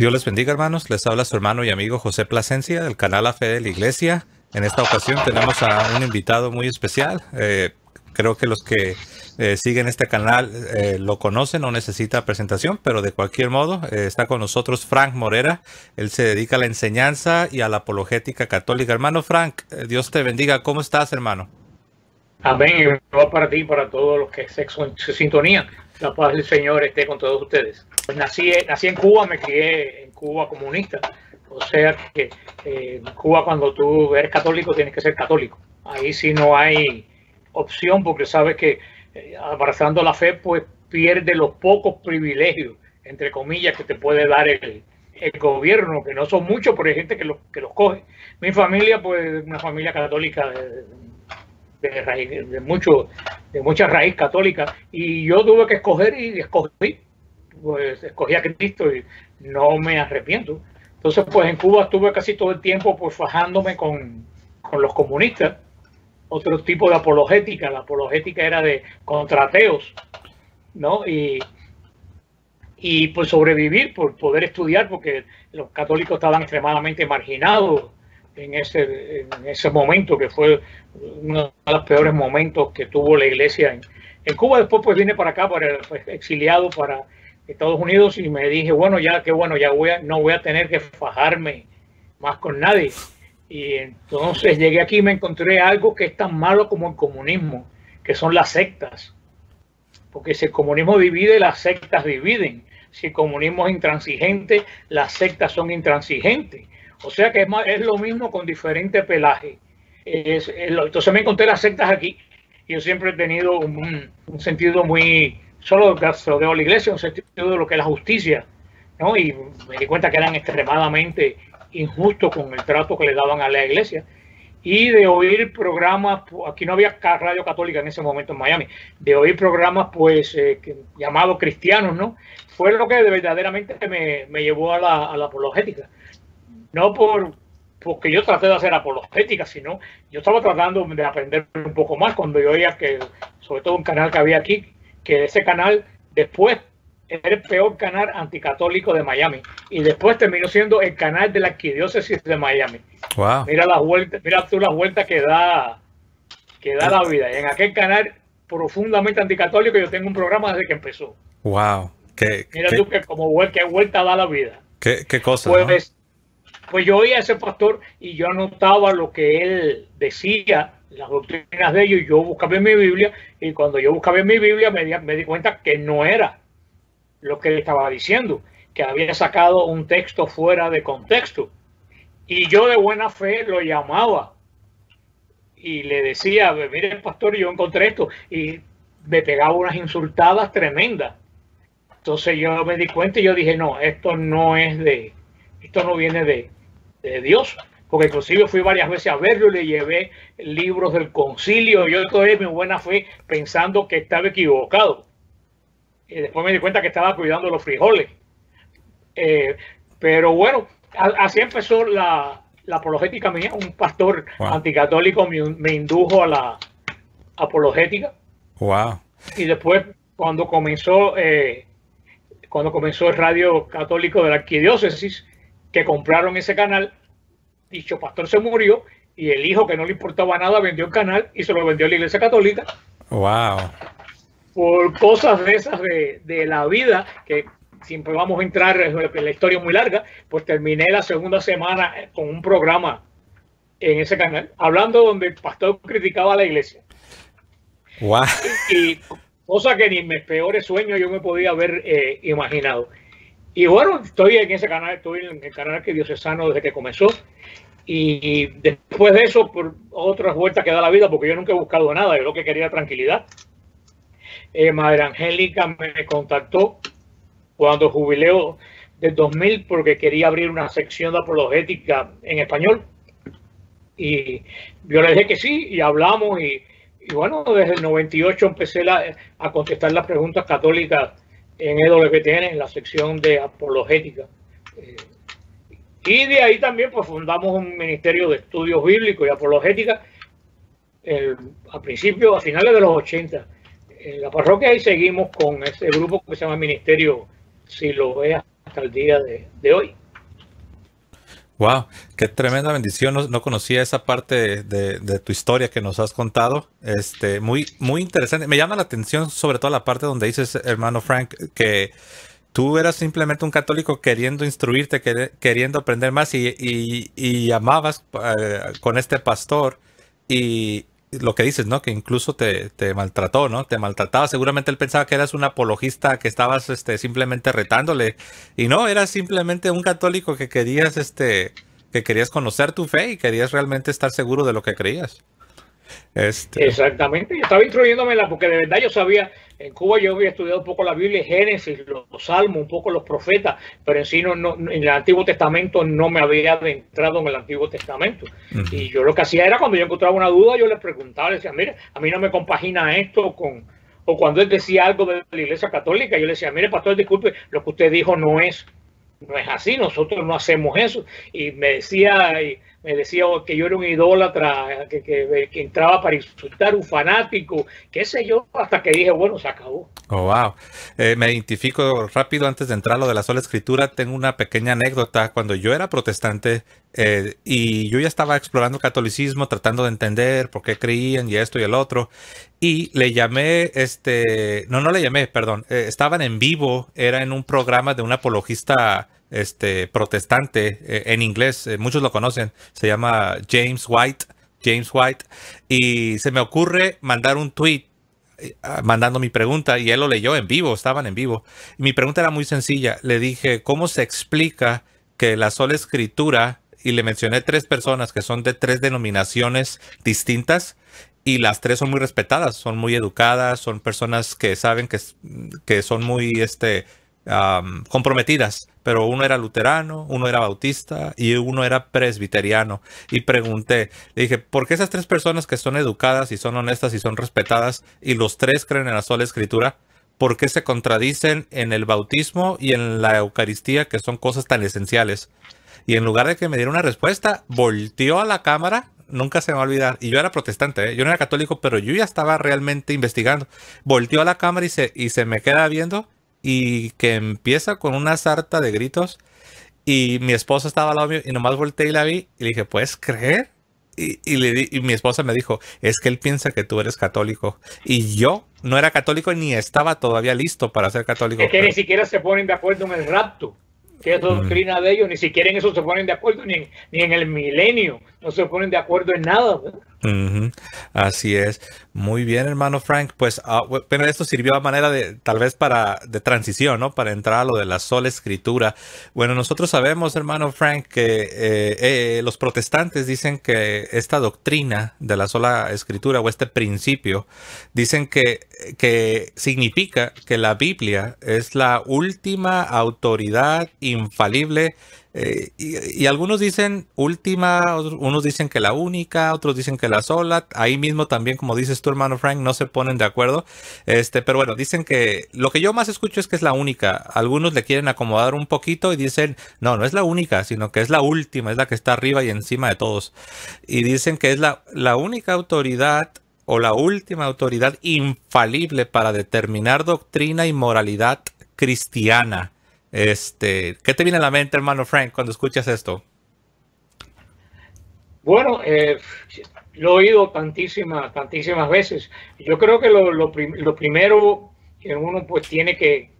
Dios les bendiga, hermanos. Les habla su hermano y amigo José Plasencia del canal La Fe de la Iglesia. En esta ocasión tenemos a un invitado muy especial. Creo que los que siguen este canal lo conocen, no necesita presentación, pero de cualquier modo está con nosotros Frank Morera. Él se dedica a la enseñanza y a la apologética católica. Hermano Frank, Dios te bendiga. ¿Cómo estás, hermano? Amén. Igual para ti y para todos los que se sintonían. La paz del Señor esté con todos ustedes. Pues nací en Cuba, me crié en Cuba comunista. O sea que en Cuba, cuando tú eres católico, tienes que ser católico. Ahí sí no hay opción, porque sabes que abrazando la fe, pues pierde los pocos privilegios, entre comillas, que te puede dar el gobierno, que no son muchos, pero hay gente que los coge. Mi familia, pues, una familia católica de mucha raíz católica, y yo tuve que escoger y escogí a Cristo y no me arrepiento. Entonces, pues en Cuba estuve casi todo el tiempo pues fajándome con los comunistas, otro tipo de apologética. La apologética era de contrateos, ¿no? Y pues sobrevivir, por poder estudiar, porque los católicos estaban extremadamente marginados en ese momento, que fue uno de los peores momentos que tuvo la iglesia en Cuba. Después pues vine para acá, pues, exiliado para Estados Unidos, y me dije, bueno, ya no voy a tener que fajarme más con nadie. Y entonces llegué aquí y me encontré algo que es tan malo como el comunismo, que son las sectas. Porque si el comunismo divide, las sectas dividen. Si el comunismo es intransigente, las sectas son intransigentes. O sea que es lo mismo con diferente pelaje. Entonces me encontré las sectas aquí, y yo siempre he tenido un sentido muy, solo se lo debo a la iglesia, un sentido de lo que es la justicia, ¿no? Y me di cuenta que eran extremadamente injustos con el trato que le daban a la iglesia. Y de oír programas, aquí no había radio católica en ese momento en Miami, de oír programas pues llamados cristianos, ¿no? Fue lo que verdaderamente me llevó a la apologética. No porque yo traté de hacer apologética, sino yo estaba tratando de aprender un poco más cuando yo oía que, sobre todo un canal que había aquí, que ese canal después era el peor canal anticatólico de Miami, y después terminó siendo el canal de la arquidiócesis de Miami. Wow. Mira tú las vueltas que da la vida. Y en aquel canal profundamente anticatólico yo tengo un programa desde que empezó. Wow. Mira tú que qué vuelta da la vida. Qué cosa, pues, ¿no? Pues yo oía a ese pastor y yo anotaba lo que él decía, las doctrinas de ellos, y yo buscaba en mi Biblia, y cuando yo buscaba en mi Biblia me di cuenta que no era lo que él estaba diciendo, que había sacado un texto fuera de contexto. Y yo de buena fe lo llamaba y le decía, mire pastor, yo encontré esto, y me pegaba unas insultadas tremendas. Entonces yo me di cuenta y yo dije, no, esto no viene de Dios, porque inclusive fui varias veces a verlo y le llevé libros del concilio. Yo todavía mi buena fe pensando que estaba equivocado, y después me di cuenta que estaba cuidando los frijoles. Pero bueno, así empezó la apologética mía. Un pastor anticatólico me indujo a la apologética. Wow. Y después cuando comenzó el radio católico de la arquidiócesis, que compraron ese canal, dicho pastor se murió, y el hijo, que no le importaba nada, vendió el canal y se lo vendió a la iglesia católica. Wow. Por cosas de esas de la vida, que siempre vamos a entrar en la historia muy larga, pues terminé la segunda semana con un programa en ese canal, hablando donde el pastor criticaba a la iglesia. Wow. Y cosa que ni en mis peores sueños yo me podía haber imaginado. Y bueno, estoy en ese canal, estoy en el canal arquidiocesano desde que comenzó. Y después de eso, por otras vueltas que da la vida, porque yo nunca he buscado nada, yo lo que quería era tranquilidad. Madre Angélica me contactó cuando jubileo del 2000, porque quería abrir una sección de apologética en español. Y yo le dije que sí, y hablamos, y bueno, desde el 98 empecé a contestar las preguntas católicas en EWTN, en la sección de apologética. Y de ahí también pues fundamos un ministerio de estudios bíblicos y apologética a finales de los 80 en la parroquia, y seguimos con ese grupo que se llama Ministerio Siloé hasta el día de hoy. Wow, qué tremenda bendición. No conocía esa parte de tu historia que nos has contado. Muy, muy interesante. Me llama la atención sobre todo la parte donde dices, hermano Frank, que tú eras simplemente un católico queriendo instruirte, queriendo aprender más y amabas con este pastor y lo que dices, ¿no? Que incluso te maltrató, ¿no? Te maltrataba. Seguramente él pensaba que eras un apologista, que estabas simplemente retándole. Y no, eras simplemente un católico que querías conocer tu fe y querías realmente estar seguro de lo que creías. Exactamente, yo estaba instruyéndomela porque de verdad yo sabía, en Cuba yo había estudiado un poco la Biblia, Génesis, los Salmos, un poco los profetas, pero en sí en el Antiguo Testamento no me había adentrado en el Antiguo Testamento. Y yo lo que hacía era cuando yo encontraba una duda, yo le preguntaba, le decía, mire, a mí no me compagina esto con... O cuando él decía algo de la Iglesia Católica, yo le decía, mire, pastor, disculpe, lo que usted dijo no es así, nosotros no hacemos eso. Y me decía que yo era un idólatra, que entraba para insultar, un fanático, qué sé yo, hasta que dije, bueno, se acabó. Oh, wow. Me identifico rápido antes de entrar a lo de la sola escritura. Tengo una pequeña anécdota. Cuando yo era protestante y yo ya estaba explorando el catolicismo, tratando de entender por qué creían y esto y el otro, y le llamé, no le llamé, perdón, estaban en vivo, era en un programa de un apologista protestante en inglés, muchos lo conocen, se llama James White, y se me ocurre mandar un tweet mandando mi pregunta y él lo leyó en vivo, estaban en vivo. Y mi pregunta era muy sencilla, le dije, ¿cómo se explica que la sola escritura, y le mencioné 3 personas que son de 3 denominaciones distintas, y las 3 son muy respetadas, son muy educadas, son personas que saben que son muy comprometidas, pero uno era luterano, uno era bautista y uno era presbiteriano. Y pregunté, le dije, ¿por qué esas 3 personas que son educadas y son honestas y son respetadas y los 3 creen en la sola escritura, por qué se contradicen en el bautismo y en la Eucaristía, que son cosas tan esenciales? Y en lugar de que me diera una respuesta, volteó a la cámara, nunca se me va a olvidar, y yo era protestante, yo no era católico, pero yo ya estaba realmente investigando. Volteó a la cámara y se me queda viendo, y que empieza con una sarta de gritos, y mi esposa estaba al lado mío, y nomás volteé y la vi, y le dije, ¿puedes creer? Y mi esposa me dijo, es que él piensa que tú eres católico. Y yo no era católico ni estaba todavía listo para ser católico. Es que ni siquiera se ponen de acuerdo en el rapto, que es doctrina de ellos, ni siquiera en eso se ponen de acuerdo, ni en el milenio, no se ponen de acuerdo en nada, ¿verdad? Así es. Muy bien, hermano Frank. Pues, pero esto sirvió a manera de, tal vez de transición, ¿no? Para entrar a lo de la sola escritura. Bueno, nosotros sabemos, hermano Frank, que los protestantes dicen que esta doctrina de la sola escritura o este principio, dicen que significa que la Biblia es la última autoridad infalible. Y algunos dicen última, unos dicen que la única, otros dicen que la sola. Ahí mismo también, como dices tú, hermano Frank, no se ponen de acuerdo. Pero bueno, dicen que lo que yo más escucho es que es la única. Algunos le quieren acomodar un poquito y dicen, no es la única, sino que es la última, es la que está arriba y encima de todos. Y dicen que es la única autoridad o la última autoridad infalible para determinar doctrina y moralidad cristiana. ¿Qué te viene a la mente, hermano Frank, cuando escuchas esto? Bueno, lo he oído tantísimas veces. Yo creo que lo primero que uno pues tiene que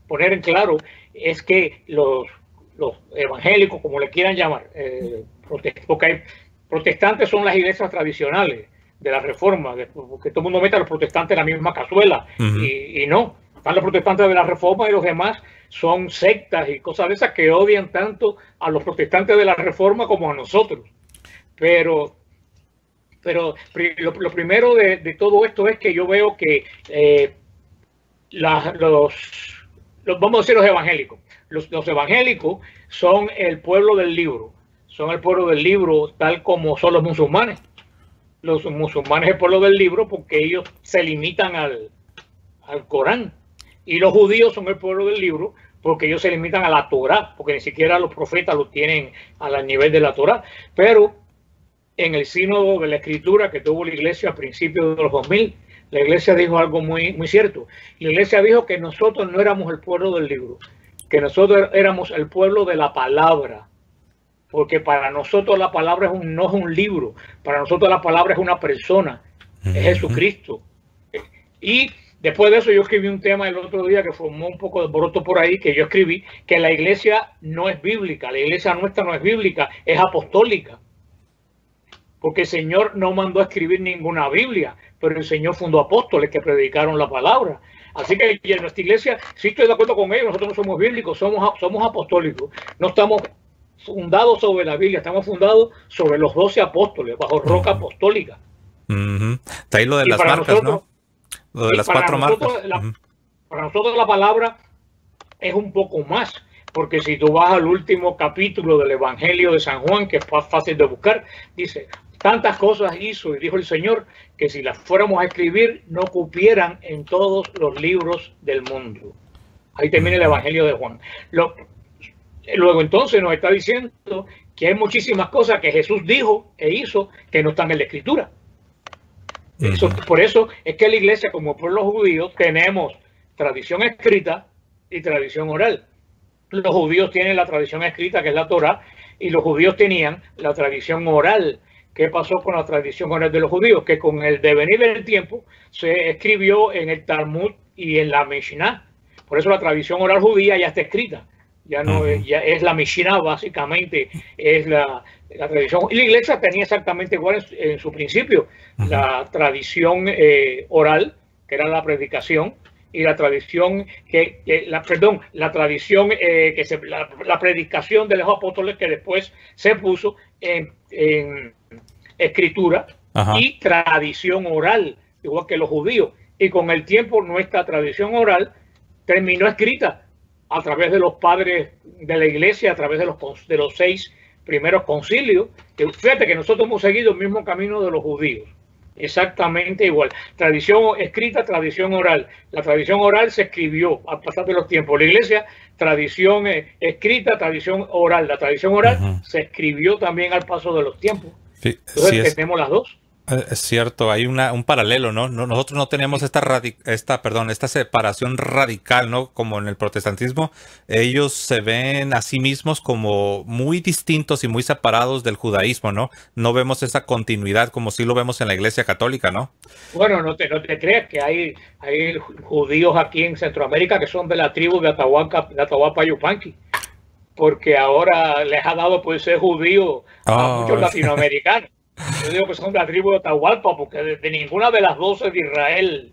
poner en claro es que los evangélicos, como le quieran llamar, porque protestantes son las iglesias tradicionales de la Reforma, porque todo el mundo mete a los protestantes en la misma cazuela, y no. Están los protestantes de la Reforma y los demás son sectas y cosas de esas que odian tanto a los protestantes de la Reforma como a nosotros. Pero lo primero de todo esto es que yo veo que vamos a decir los evangélicos. Los evangélicos son el pueblo del libro. Son el pueblo del libro tal como son los musulmanes. Los musulmanes es el pueblo del libro porque ellos se limitan al Corán. Y los judíos son el pueblo del libro porque ellos se limitan a la Torá, porque ni siquiera los profetas lo tienen al nivel de la Torá. Pero en el sínodo de la escritura que tuvo la iglesia a principios de los 2000, la iglesia dijo algo muy cierto. La iglesia dijo que nosotros no éramos el pueblo del libro, que nosotros éramos el pueblo de la palabra, porque para nosotros la palabra no es un libro, para nosotros la palabra es una persona, es Jesucristo. Y después de eso yo escribí un tema el otro día que formó un poco de alboroto por ahí, que yo escribí que la iglesia no es bíblica, la iglesia nuestra no es bíblica, es apostólica. Porque el Señor no mandó a escribir ninguna Biblia, pero el Señor fundó apóstoles que predicaron la palabra. Así que en nuestra iglesia, sí estoy de acuerdo con ellos, nosotros no somos bíblicos, somos apostólicos. No estamos fundados sobre la Biblia, estamos fundados sobre los 12 apóstoles, bajo roca apostólica. Está ahí lo de las marcas, nosotros, ¿no? Lo de las 4 marcas. Para nosotros la palabra es un poco más, porque si tú vas al último capítulo del Evangelio de San Juan, que es fácil de buscar, dice, tantas cosas hizo y dijo el Señor que si las fuéramos a escribir no cupieran en todos los libros del mundo. Ahí termina el Evangelio de Juan. Luego entonces nos está diciendo que hay muchísimas cosas que Jesús dijo e hizo que no están en la Escritura. Por eso es que la iglesia, como pueblo judío, tenemos tradición escrita y tradición oral. Los judíos tienen la tradición escrita, que es la Torá, y los judíos tenían la tradición oral. ¿Qué pasó con la tradición oral de los judíos? Que con el devenir del tiempo se escribió en el Talmud y en la Mishnah. Por eso la tradición oral judía ya está escrita. Ya no ya es la Mishnah, básicamente, es la tradición. Y la iglesia tenía exactamente igual en su principio. La tradición oral, que era la predicación, y la tradición la predicación de los apóstoles, que después se puso en escritura, y tradición oral, igual que los judíos. Y con el tiempo nuestra tradición oral terminó escrita a través de los padres de la iglesia, a través de los 6 primeros concilios. Que fíjate que nosotros hemos seguido el mismo camino de los judíos, exactamente igual. Tradición escrita, tradición oral. La tradición oral se escribió al pasar de los tiempos. La iglesia, tradición escrita, tradición oral. La tradición oral se escribió también al paso de los tiempos. Sí, entonces tenemos las dos. Es cierto, hay un paralelo, ¿no? Nosotros no tenemos esta separación radical, ¿no? Como en el protestantismo, ellos se ven a sí mismos como muy distintos y muy separados del judaísmo, ¿no? No vemos esa continuidad como sí lo vemos en la Iglesia Católica, ¿no? Bueno, no te creas que hay judíos aquí en Centroamérica que son de la tribu de Atahualpa Yupanqui, porque ahora les ha dado por ser judío a muchos latinoamericanos. Yo digo que son de la tribu de Atahualpa, porque de ninguna de las 12 de Israel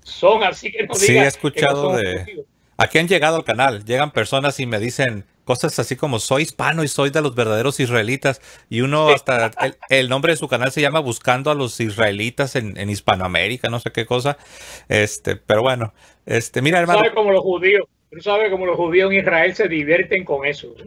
son, así que no digan. Sí, he escuchado de... Aquí han llegado al canal, llegan personas y me dicen cosas así como soy hispano y soy de los verdaderos israelitas, y uno hasta el nombre de su canal se llama Buscando a los Israelitas en Hispanoamérica, no sé qué cosa. Pero bueno, mira, hermano. Tú sabes cómo los judíos en Israel se divierten con eso, ¿eh?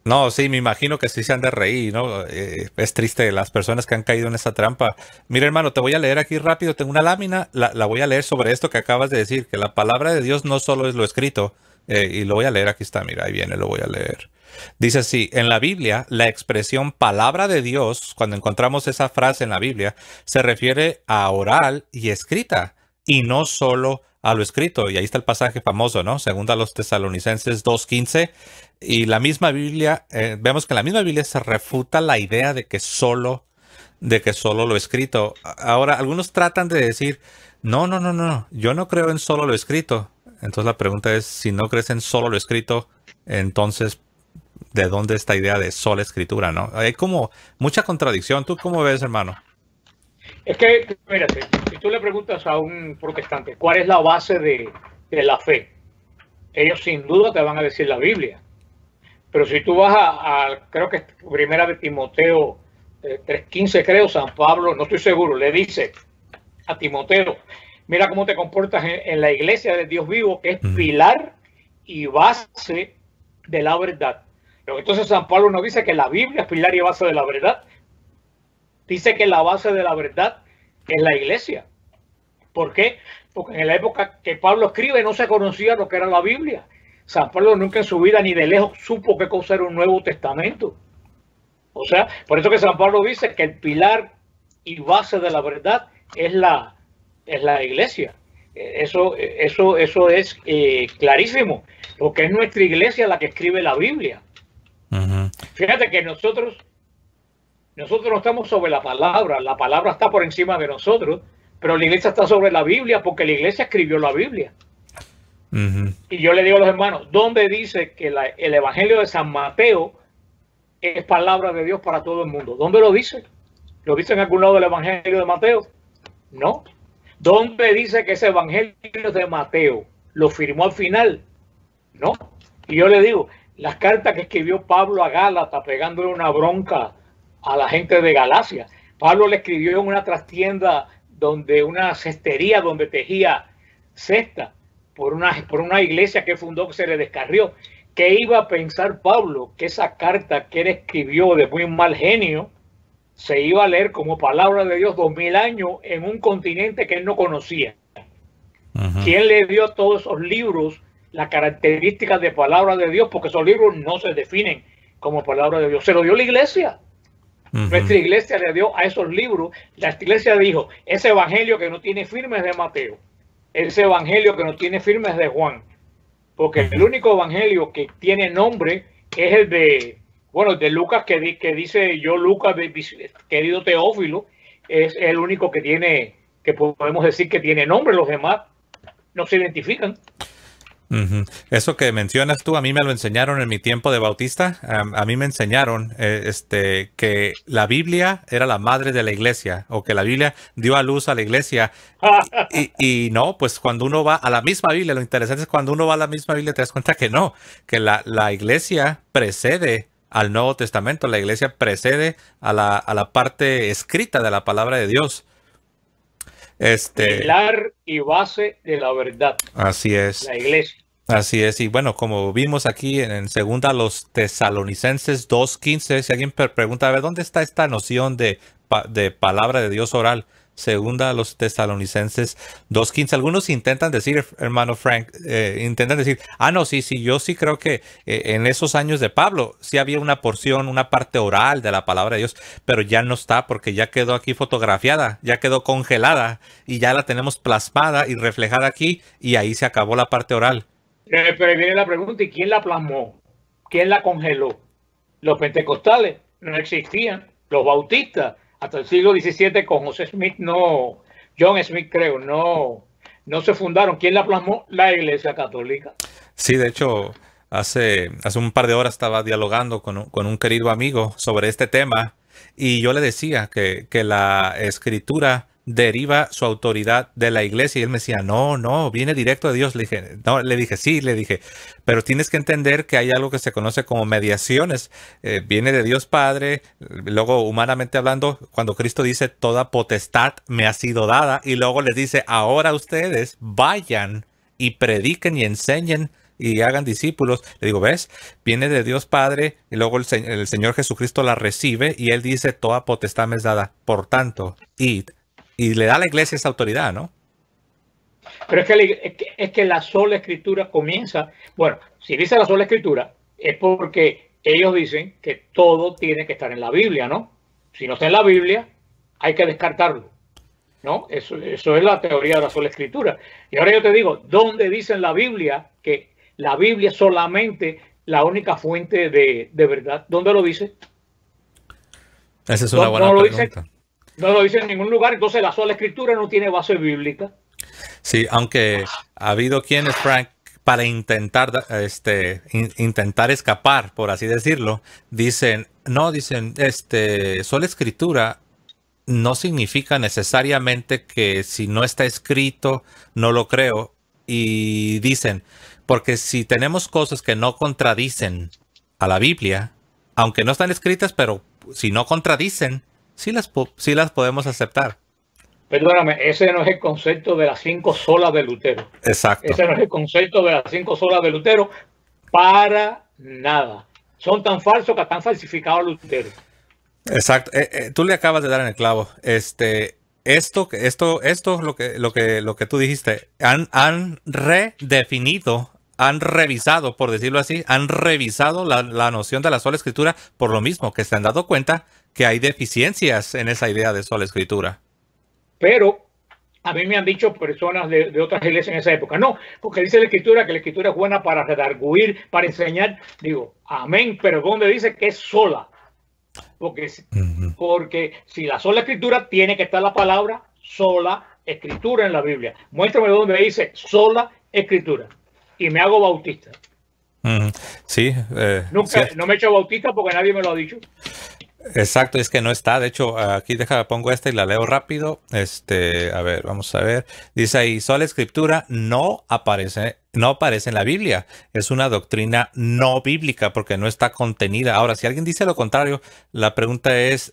No, sí, me imagino que sí se han de reír, ¿no? Es triste las personas que han caído en esa trampa. Mira, hermano, te voy a leer aquí rápido. Tengo una lámina, la voy a leer sobre esto que acabas de decir, que la palabra de Dios no solo es lo escrito, y lo voy a leer, aquí está, mira, ahí viene, lo voy a leer. Dice así, en la Biblia, la expresión palabra de Dios, cuando encontramos esa frase en la Biblia, se refiere a oral y escrita, y no solo a lo escrito. Y ahí está el pasaje famoso, ¿no? Según a los Tesalonicenses 2:15. Y la misma Biblia, vemos que en la misma Biblia se refuta la idea de que solo lo escrito. Ahora, algunos tratan de decir, no, yo no creo en solo lo escrito. Entonces la pregunta es, si no crees en solo lo escrito, entonces, ¿de dónde esta idea de sola escritura, no? Hay como mucha contradicción. ¿Tú cómo ves, hermano? Es que, mírate, si tú le preguntas a un protestante, ¿cuál es la base de la fe? Ellos sin duda te van a decir la Biblia. Pero si tú vas creo que es primera de Timoteo 3:15, creo, San Pablo, no estoy seguro, le dice a Timoteo, mira cómo te comportas en la iglesia de Dios vivo, que es pilar y base de la verdad. Pero entonces San Pablo nos dice que la Biblia es pilar y base de la verdad. Dice que la base de la verdad es la iglesia. ¿Por qué? Porque en la época que Pablo escribe no se conocía lo que era la Biblia. San Pablo nunca en su vida ni de lejos supo qué cosa era un Nuevo Testamento. O sea, por eso que San Pablo dice que el pilar y base de la verdad es la iglesia. Eso es clarísimo, porque es nuestra iglesia la que escribe la Biblia. Fíjate que nosotros no estamos sobre la palabra está por encima de nosotros, pero la iglesia está sobre la Biblia porque la iglesia escribió la Biblia. Y yo le digo a los hermanos, ¿dónde dice que el Evangelio de San Mateo es palabra de Dios para todo el mundo? ¿Dónde lo dice? ¿Lo dice en algún lado del Evangelio de Mateo? No. ¿Dónde dice que ese Evangelio de Mateo lo firmó al final? No. Y yo le digo, las cartas que escribió Pablo a Gálatas pegándole una bronca a la gente de Galacia. Pablo le escribió en una trastienda una cestería donde tejía cesta por una iglesia que fundó que se le descarrió. ¿Qué iba a pensar Pablo? Que esa carta que él escribió de muy mal genio se iba a leer como palabra de Dios 2000 años en un continente que él no conocía. ¿Quién le dio todos esos libros las características de palabra de Dios? Porque esos libros no se definen como palabra de Dios. Se lo dio la iglesia. Nuestra iglesia le dio a esos libros. La iglesia dijo, ese evangelio que no tiene firme es de Mateo. Ese evangelio que no tiene firme es de Juan. Porque el único evangelio que tiene nombre es el de Lucas, que dice yo, Lucas, querido Teófilo, es el único que podemos decir que tiene nombre. Los demás no se identifican. Eso que mencionas tú, a mí me lo enseñaron en mi tiempo de bautista. A mí me enseñaron que la Biblia era la madre de la iglesia, o que la Biblia dio a luz a la iglesia. y no, pues cuando uno va a la misma Biblia, lo interesante es cuando uno va a la misma Biblia te das cuenta que no, que la iglesia precede al Nuevo Testamento. La iglesia precede a la parte escrita de la palabra de Dios. Pilar y base de la verdad. Así es. La iglesia. Así es. Y bueno, como vimos aquí en segunda los Tesalonicenses 2:15, si alguien pregunta, a ver, ¿dónde está esta noción de palabra de Dios oral? Segunda a los Tesalonicenses 2:15. Algunos intentan decir, hermano Frank, no, sí, yo sí creo que en esos años de Pablo sí había una porción, una parte oral de la palabra de Dios, pero ya no está porque ya quedó aquí fotografiada, ya quedó congelada y ya la tenemos plasmada y reflejada aquí y ahí se acabó la parte oral. Pero viene la pregunta, ¿y quién la plasmó? ¿Quién la congeló? Los pentecostales no existían, los bautistas hasta el siglo XVII con John Smith creo, no se fundaron. ¿Quién la plasmó? La Iglesia Católica. Sí, de hecho, hace un par de horas estaba dialogando con un querido amigo sobre este tema y yo le decía que la Escritura deriva su autoridad de la iglesia y él me decía, no, viene directo de Dios. Le dije, pero tienes que entender que hay algo que se conoce como mediaciones. Viene de Dios Padre, luego humanamente hablando, cuando Cristo dice toda potestad me ha sido dada y luego les dice, ahora ustedes vayan y prediquen y enseñen y hagan discípulos. Le digo, ¿ves? Viene de Dios Padre y luego el Señor Jesucristo la recibe y él dice toda potestad me es dada. Por tanto, id. Y le da a la iglesia esa autoridad, ¿no? Pero es que la sola escritura comienza. Bueno, si dice la sola escritura, es porque ellos dicen que todo tiene que estar en la Biblia, ¿no? Si no está en la Biblia, hay que descartarlo, ¿no? Eso es la teoría de la sola escritura. Y ahora yo te digo, ¿dónde dice en la Biblia que la Biblia es solamente la única fuente de verdad? ¿Dónde lo dice? Esa es una buena pregunta. No lo dice en ningún lugar, entonces la sola escritura no tiene base bíblica. Sí, aunque ha habido quienes, Frank, para intentar escapar, por así decirlo, dicen, sola escritura no significa necesariamente que si no está escrito, no lo creo. Y dicen, porque si tenemos cosas que no contradicen a la Biblia, aunque no están escritas, pero si no contradicen, sí las podemos aceptar. Perdóname, ese no es el concepto de las 5 solas de Lutero. Exacto. Ese no es el concepto de las 5 solas de Lutero para nada. Son tan falsos que están falsificados Lutero. Exacto. Tú le acabas de dar en el clavo. Esto lo que tú dijiste, han redefinido, han revisado, por decirlo así, han revisado la noción de la sola escritura por lo mismo, que se han dado cuenta que hay deficiencias en esa idea de sola escritura. Pero A mí me han dicho personas de otras iglesias en esa época, no, porque dice la Escritura que la Escritura es buena para redarguir, para enseñar. Digo, amén, pero ¿dónde dice que es sola? Porque si la sola Escritura, tiene que estar la palabra sola Escritura en la Biblia. Muéstrame dónde dice sola Escritura. Y me hago bautista. Sí. Nunca, no me he hecho bautista porque nadie me lo ha dicho. Exacto, es que no está. De hecho, aquí pongo esta y la leo rápido. A ver, vamos a ver. Dice ahí, sola escritura no aparece en la Biblia. Es una doctrina no bíblica porque no está contenida. Ahora, si alguien dice lo contrario, la pregunta es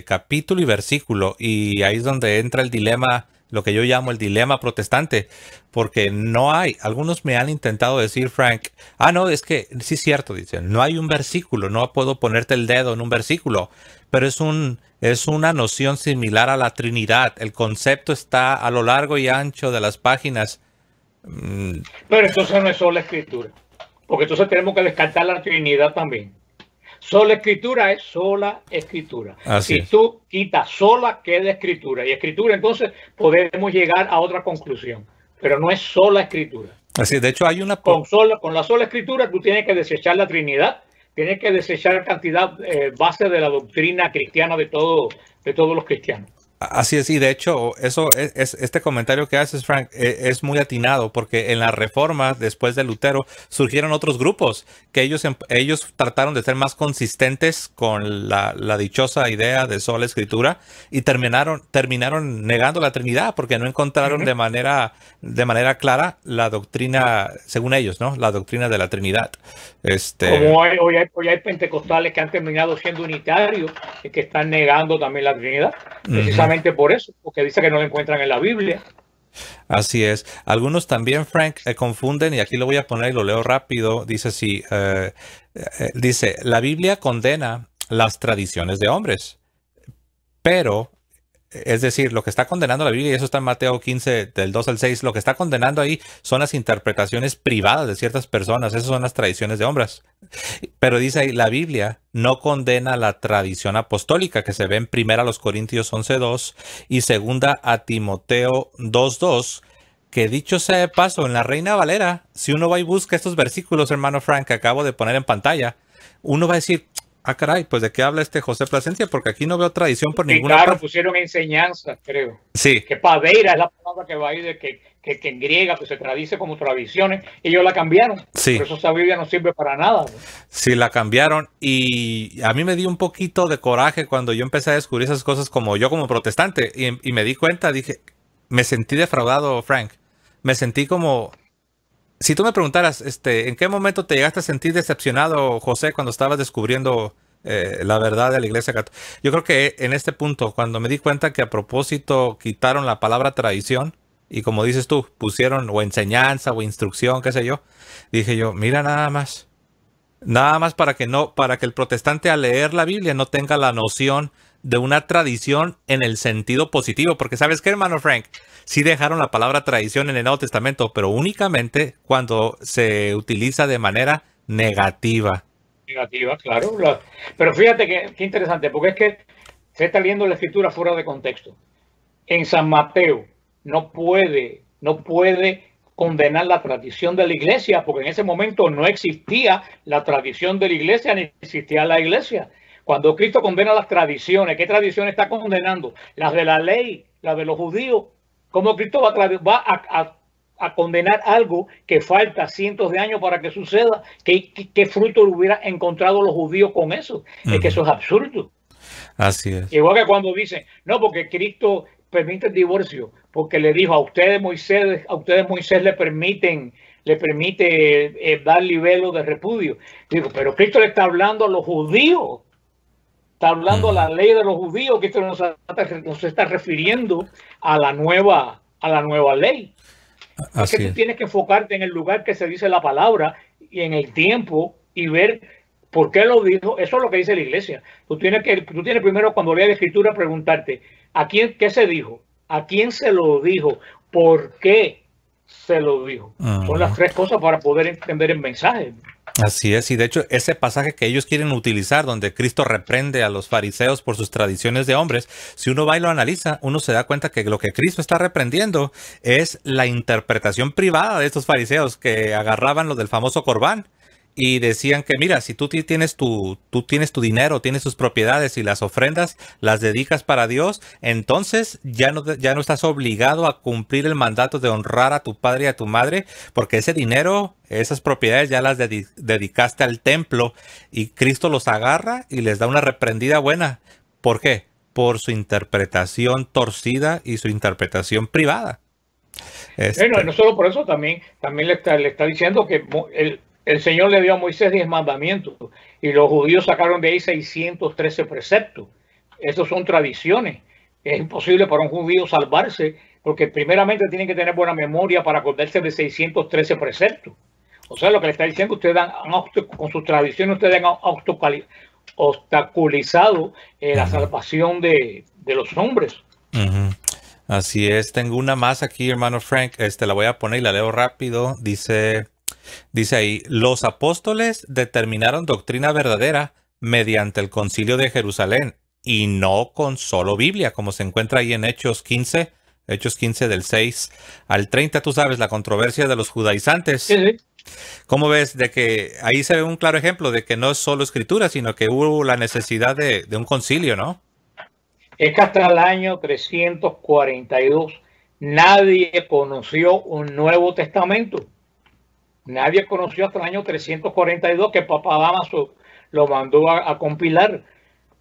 capítulo y versículo. Y ahí es donde entra el dilema, lo que yo llamo el dilema protestante, porque no hay. Algunos me han intentado decir, Frank, no, es que sí es cierto, dicen, no hay un versículo, no puedo ponerte el dedo en un versículo, pero es una noción similar a la Trinidad. El concepto está a lo largo y ancho de las páginas. Pero entonces no es sola escritura, porque entonces tenemos que descartar la Trinidad también. Sola escritura es sola escritura. Así si es. Tú quitas sola, queda escritura. Y escritura, entonces podemos llegar a otra conclusión. Pero no es sola escritura. Así, de hecho, hay una... Con la sola escritura tú tienes que desechar la Trinidad. Tienes que desechar cantidad base de la doctrina cristiana de todos los cristianos. Así es, y de hecho, este comentario que haces, Frank, es muy atinado, porque en la Reforma, después de Lutero, surgieron otros grupos que ellos trataron de ser más consistentes con la dichosa idea de sola escritura y terminaron negando la Trinidad porque no encontraron de manera clara la doctrina, según ellos, ¿no? La doctrina de la Trinidad. Como hoy hay pentecostales que han terminado siendo unitarios y que están negando también la Trinidad. Precisamente por eso, porque dice que no lo encuentran en la Biblia. Así es. Algunos también, Frank, confunden, y aquí lo voy a poner y lo leo rápido. Dice así, dice, la Biblia condena las tradiciones de hombres, pero, es decir, lo que está condenando la Biblia, y eso está en Mateo 15, del 2 al 6, lo que está condenando ahí son las interpretaciones privadas de ciertas personas, esas son las tradiciones de hombres. Pero dice ahí, la Biblia no condena la tradición apostólica que se ve en 1 Corintios 11:2 y 2 Timoteo 2:2, que dicho sea de paso, en la Reina Valera, si uno va y busca estos versículos, hermano Frank, que acabo de poner en pantalla, uno va a decir, caray, pues ¿de qué habla este José Plasencia? Porque aquí no veo tradición por ninguna parte. Pusieron enseñanza, creo. Sí. Que padeira es la palabra que va ahí de que en griega que se traduce como tradiciones. Ellos la cambiaron. Sí. Por eso esa Biblia no sirve para nada, ¿no? Sí, la cambiaron. Y a mí me dio un poquito de coraje cuando yo empecé a descubrir esas cosas como protestante. Y me di cuenta, dije, me sentí defraudado, Frank. Me sentí como... Si tú me preguntaras, ¿en qué momento te llegaste a sentir decepcionado, José, cuando estabas descubriendo la verdad de la Iglesia Católica? Yo creo que en este punto, cuando me di cuenta que a propósito quitaron la palabra tradición y, como dices tú, pusieron o enseñanza o instrucción, qué sé yo, dije yo, mira, nada más para que el protestante al leer la Biblia no tenga la noción de una tradición en el sentido positivo, porque ¿sabes qué, hermano Frank? Sí dejaron la palabra tradición en el Nuevo Testamento, pero únicamente cuando se utiliza de manera negativa. Negativa, claro. Pero fíjate que interesante, porque es que se está leyendo la escritura fuera de contexto. En San Mateo no puede condenar la tradición de la iglesia, porque en ese momento no existía la tradición de la iglesia, ni existía la iglesia. Cuando Cristo condena las tradiciones, ¿qué tradiciones está condenando? Las de la ley, las de los judíos. ¿Cómo Cristo va a condenar algo que falta cientos de años para que suceda? ¿Qué fruto hubiera encontrado los judíos con eso? Es que eso es absurdo. Así es. Igual que cuando dicen, no, porque Cristo permite el divorcio, porque le dijo a ustedes Moisés le permite dar libelo de repudio. Digo, pero Cristo le está hablando a los judíos. Está hablando a la ley de los judíos, que esto nos está refiriendo a la nueva ley. Así es que tú tienes que enfocarte en el lugar que se dice la palabra y en el tiempo y ver por qué lo dijo. Eso es lo que dice la iglesia. Tú tienes primero, cuando leas la escritura, preguntarte qué se dijo, a quién se lo dijo, por qué se lo dijo. Son las tres cosas para poder entender el mensaje. Así es, y de hecho ese pasaje que ellos quieren utilizar, donde Cristo reprende a los fariseos por sus tradiciones de hombres, si uno va y lo analiza, uno se da cuenta que lo que Cristo está reprendiendo es la interpretación privada de estos fariseos que agarraban lo del famoso Corbán y decían que mira, si tú tienes tu dinero, tienes tus propiedades y las ofrendas las dedicas para Dios, entonces ya no estás obligado a cumplir el mandato de honrar a tu padre y a tu madre, porque ese dinero, esas propiedades ya las dedicaste al templo, y Cristo los agarra y les da una reprendida buena. ¿Por qué? Por su interpretación torcida y su interpretación privada. Bueno, no solo por eso, también le está diciendo que el Señor le dio a Moisés 10 mandamientos y los judíos sacaron de ahí 613 preceptos. Esos son tradiciones. Es imposible para un judío salvarse porque primeramente tienen que tener buena memoria para acordarse de 613 preceptos. O sea, lo que le está diciendo, con sus tradiciones ustedes han obstaculizado la salvación de los hombres. Así es. Tengo una más aquí, hermano Frank. La voy a poner y la leo rápido. Dice ahí, los apóstoles determinaron doctrina verdadera mediante el concilio de Jerusalén y no con solo Biblia, como se encuentra ahí en Hechos 15 del 6 al 30. Tú sabes, la controversia de los judaizantes. Sí. ¿Cómo ves de que ahí se ve un claro ejemplo de que no es solo escritura, sino que hubo la necesidad de un concilio, ¿no? Es que hasta el año 342 nadie conoció un Nuevo Testamento. Nadie conoció hasta el año 342 que Papa Dámaso lo mandó a compilar.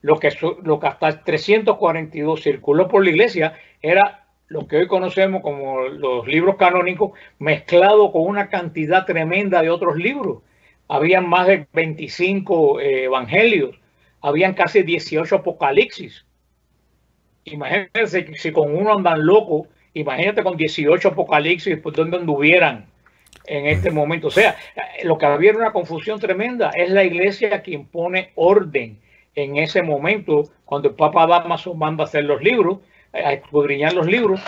Lo que hasta el 342 circuló por la iglesia era lo que hoy conocemos como los libros canónicos, mezclado con una cantidad tremenda de otros libros. Habían más de 25 evangelios, habían casi 18 apocalipsis. Imagínense si con uno andan locos, imagínate con 18 apocalipsis, pues dónde anduvieran en este momento. O sea, lo que había era una confusión tremenda. Es la iglesia quien pone orden en ese momento, cuando el Papa Dámaso manda a hacer los libros, a escudriñar los libros,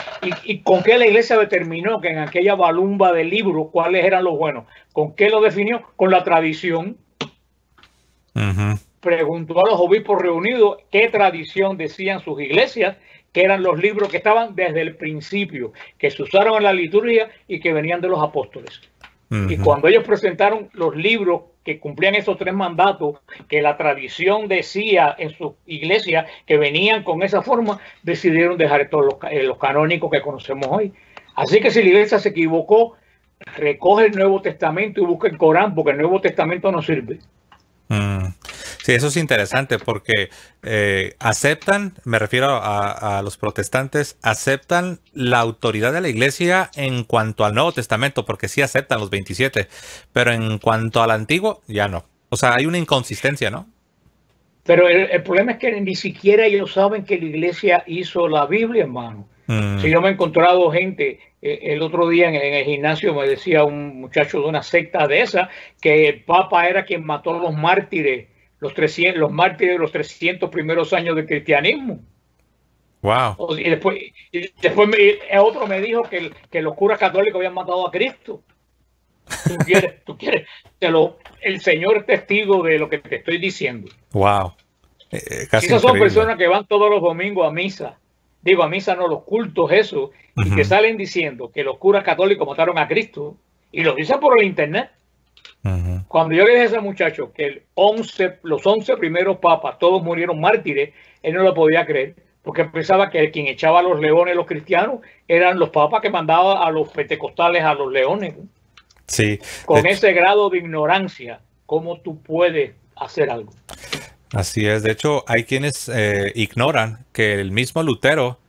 y con qué la iglesia determinó que en aquella balumba de libros cuáles eran los buenos. ¿Con qué lo definió? Con la tradición. Preguntó a los obispos reunidos qué tradición decían sus iglesias, que eran los libros que estaban desde el principio, que se usaron en la liturgia y que venían de los apóstoles. Y cuando ellos presentaron los libros que cumplían esos 3 mandatos, que la tradición decía en su iglesia que venían con esa forma, decidieron dejar todos los canónicos que conocemos hoy. Así que si la iglesia se equivocó, recoge el Nuevo Testamento y busca el Corán, porque el Nuevo Testamento no sirve. Sí, eso es interesante porque aceptan, me refiero a los protestantes, aceptan la autoridad de la iglesia en cuanto al Nuevo Testamento, porque sí aceptan los 27, pero en cuanto al Antiguo, ya no. O sea, hay una inconsistencia, ¿no? Pero el problema es que ni siquiera ellos saben que la iglesia hizo la Biblia, hermano. Si yo me he encontrado gente, el otro día en el gimnasio me decía un muchacho de una secta de esa, que el Papa era quien mató a los mártires, los mártires de los 300 primeros años del cristianismo. Wow. Y después otro me dijo que los curas católicos habían matado a Cristo. Tú quieres, el Señor es testigo de lo que te estoy diciendo. Wow. Casi esas son personas que van todos los domingos a misa. Digo, a misa no, los cultos, eso, y que salen diciendo que los curas católicos mataron a Cristo, y lo dicen por el internet. Cuando yo le dije a ese muchacho que los 11 primeros papas, todos murieron mártires, él no lo podía creer, porque pensaba que quien echaba a los leones, los cristianos, eran los papas que mandaban a los pentecostales a los leones. Sí. Con ese grado de ignorancia, ¿cómo tú puedes hacer algo? Así es. De hecho, hay quienes ignoran que el mismo Lutero,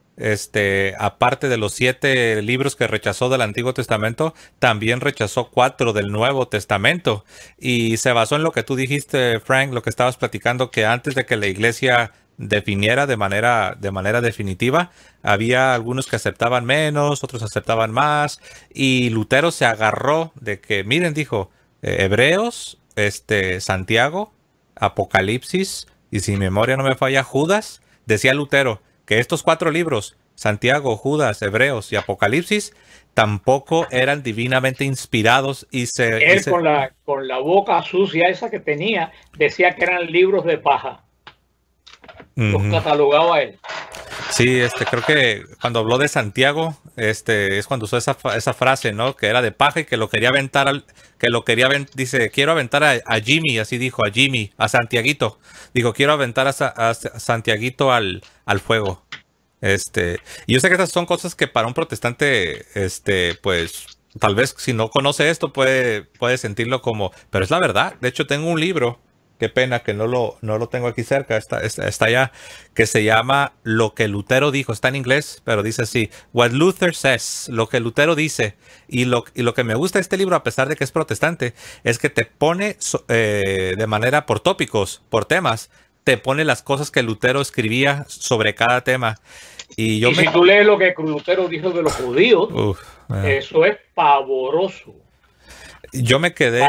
aparte de los 7 libros que rechazó del Antiguo Testamento, también rechazó 4 del Nuevo Testamento. Y se basó en lo que tú dijiste, Frank, lo que estabas platicando, que antes de que la iglesia definiera de manera definitiva, había algunos que aceptaban menos, otros aceptaban más, y Lutero se agarró de que, miren, dijo, Hebreos, Santiago, Apocalipsis, y si mi memoria no me falla, Judas. Decía Lutero que estos 4 libros Santiago, Judas, Hebreos y Apocalipsis tampoco eran divinamente inspirados Él con la boca sucia esa que tenía, decía que eran libros de paja. Los catalogaba él. Sí, creo que cuando habló de Santiago, es cuando usó esa frase, ¿no? Que era de paja y que lo quería aventar dice, quiero aventar a Jimmy, así dijo, a Jimmy, a Santiaguito. Dijo, quiero aventar a Santiaguito al fuego. Y yo sé que estas son cosas que para un protestante, pues, tal vez si no conoce esto puede sentirlo como, pero es la verdad. De hecho, tengo un libro. Qué pena que no lo tengo aquí cerca, está allá, que se llama Lo que Lutero dijo. Está en inglés, pero dice así, What Luther Says, lo que Lutero dice. Y lo que me gusta de este libro, a pesar de que es protestante, es que te pone de manera por tópicos, por temas, te pone las cosas que Lutero escribía sobre cada tema. Y si tú lees lo que Lutero dijo de los judíos, eso es pavoroso. Yo me quedé